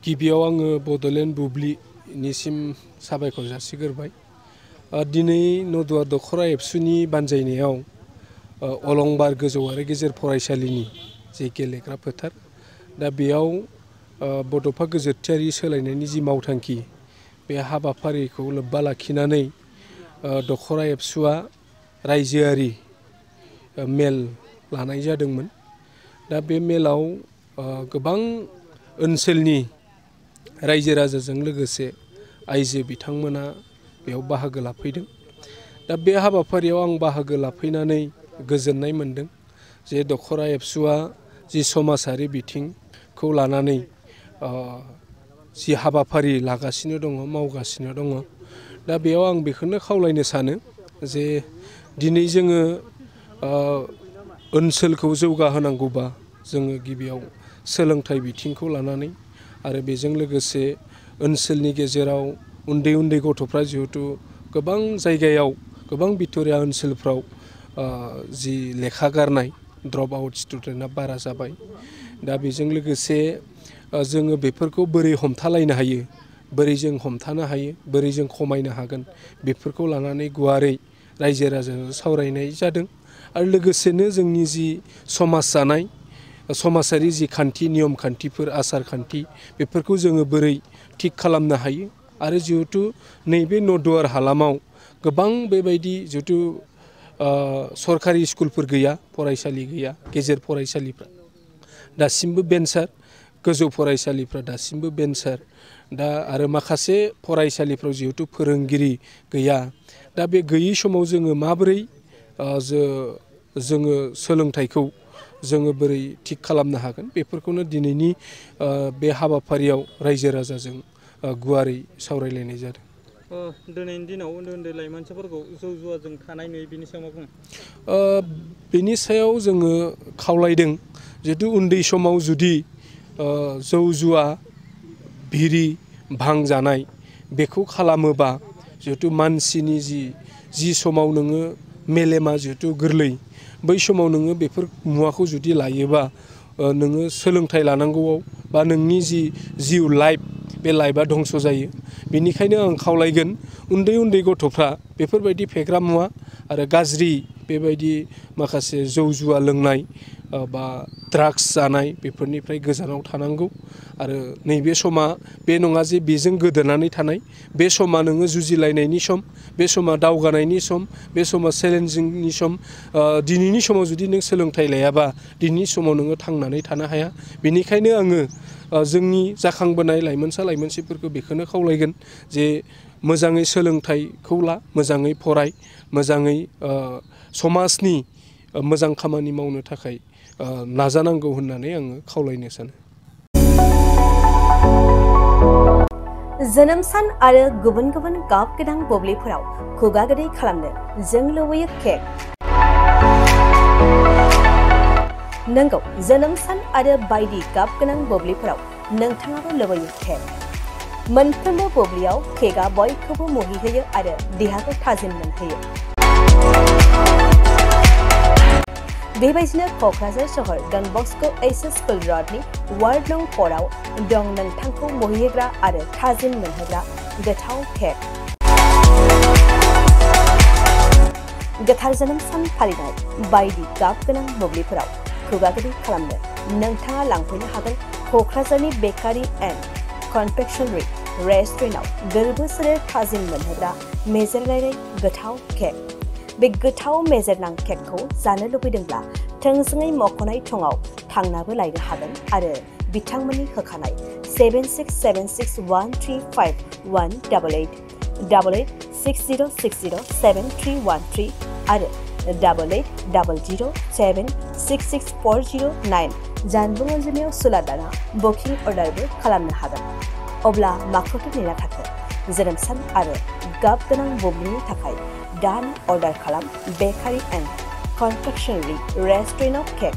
गिबियाव आङो बड'लेण्ड बुब्लिनिसिम साबायखर जासिग्रोबाय। दिनै नदुवा दख'रा एबसुनि बानजायनायाव अलंबार गोजौ आरो गेजेर फरायसालिनि जे गेलेग्रा फोथार, दा बेयाव बड'फा गोजोरथियारि सोलायनायनि जि मावथांखि, बे हाबाफारिखौ लोब्बा लाखिनानै दख'रा एबसुआ रायजोआरि मेल लानाय जादोंमोन। दा बे मेलाव गोबां ओनसोलनि रायजो राजाजों लोगोसे आइजो बिथांमोना बेयाव बाहागो लाफैदों। दा बे हाबाफारियाव आं बाहागो लाफैनानै गोजोननाय मोनदों जे दख'रा एबसुआ जि समाजारि बिथिंखौ लानानै जि हाबाफारि लागासिनो दङ, मावगासिनो दङ। दा बेयाव आं बेखौनो खावलायनो सानो जे दिनै जोङो ओनसोलखौ जौगाहोनांगौबा जोङो गिबियाव सोलोंथाइ बिथिंखौ लानानै आरो बेजों लोगोसे ओनसोलनि गेजेराव उन्दै उन्दै गथ'फ्रा जिहेथु गोबां जायगायाव, गोबां बिथोरिया ओनसोलफ्राव जि लेखा गारनाय, ड्रप आउट स्टुडेन्टआ बारा जाबाय। दा बेजों लोगोसे जोङो बेफोरखौ बोरै हमथालायनो हायो, बोरै जों हमथानो हायो, बोरै जों खमायनो हागोन, बेफोरखौ लानानै गुवारै रायजो राजाजों सावरायनाय जादों। आरो लोगोसेनो जोंनि जि समाज जानाय, समाजारि जि खान्थि, नियम खान्थिफोर, आसार खान्थि, बेफोरखौ जोङो बोरै थिग खालामनो हायो। आरो जिहेथु नैबे नदुवार हालामाव गोबां बेबायदि जिहेथु सरकारि स्कुलफोर गैया, फरायसालि गैया, गेजेर फरायसालिफ्रा दासिमबो बेनसार, गोजौ फरायसालिफ्रा दासिमबो बेनसार। दा आरो माखासे फरायसालिफ्राव जिहेतु फोरोंगिरि गैया। दा बे गैयै समाव जोङो माबोरै जोङो सोलोंथाइखौ जोङो बोरै थिग खालामनो हागोन, बेफोरखौनो दिनैनि बे हाबाफारियाव रायजो राजाजों गुवारै सावरायलायनाय जादों। दिनैनि दिनाव उन्दै उन्दै लाइमोनफोरखौ जौ जुवाजों थानाय नुयो, बिनि सायाव मा बुङो? बेनि सायाव जोङो खावलायदों जिहेतु उन्दै समाव जुदि जौ जुवा, बिरि, भां जानाय बेखौ खालामोबा जिहेतु मानसिनि जि समाव नोङो मेलेमा जिहेतु गोरलै, बै समाव नोङो बेफोर मुवाखौ जुदि लायोबा नोङो सोलोंथाइ लानांगौआव बा नोंनि जि जिउ लाइफ, बे लाइफआ धंस' जायो। बेनिखायनो आं खावलायगोन उन्दै उन्दै गथ'फ्रा बेफोरबायदि फेग्रा मुवा आरो गाज्रि बेबायदि माखासे जौ जुवा लोंनाय बा ड्राग्स जानाय, बेफोरनिफ्राय गोजानाव थानांगौ। आरो नैबे समा बे नङा जे बेजों गोदोनानै थानाय, बे समा नोङो जुजिलायनायनि सम, बे समा दावगानायनि सम, बे समा चेलेन्जिंनि सम। दिनैनि समाव जुदि नों सोलोंथाइ लायाबा दिनैनि समाव नोङो थांनानै थानो हाया। बेनिखायनो आङो जोंनि जाखांबोनाय लाइमोनसा लाइमोनसिफोरखौ बेखौनो खावलायगोन जे मोजाङै सोलोंथाइखौ ला, मोजाङै फराय, मोजाङै समाजनि मोजां खामानि मावनो थाखाय नाजानांगौ होननानै आङो खावलायनो सानो। जोनोम सान आरो गुबुन गुबुन गाब गोनां बुब्लिफोराव खुगा गोदै खालामनो जों लुबैयो केक। नंगौ, जोनोम सान आरो बायदि गाब गोनां बुब्लिफोराव नोंथाङाबो लुबैयो केक। मोनफ्रोमबो बुब्लियाव केकआ बयखौबो मुहिहोयो आरो देहाखौ थाजिम मोनहोयो। बेबायदिनो क'क्राझार सहर डन बस्क' एच.एस. स्कुल र'डनि वार्ड नं 4 आव दं नोंथांखौ मुहिहोग्रा आरो थाजिम मोनहोग्रा गोथाव केक। गोथार जोनोम सान फालिनाय बायदि गाब गोनां बुब्लिफोराव खुगा गोदै खालामनो नोंथाङा लांफैनो हागोन क'क्राझारनि बेकारि एन्ड कनफेक्शनारि रेस्टुरेन्टआव गोरबो सोलेर थाजिम मोनहोग्रा मेजेरलायनाय गोथाव केक। बे गोथाव मेजेरनां केकखौ जानो लुबैदोंब्ला थोंजोङै मख'नाय थंआव थांनाबो लायनो हागोन आरो बिथांमोननि होखानाय 767601351888 8860607313 आरो 880007664009 जानबुं अनजिमायाव सुलादाना बुकिं अर्डारबो खालामनो हागोन। अब्ला माखौथो नेना थाखो? जोनोम सान आरो गाब गोनां बुब्लिनि थाखाय दान अर्डार खालाम बेकारि एन्ड कनफेक्शनारि रेस्टुरेन्टआव केक।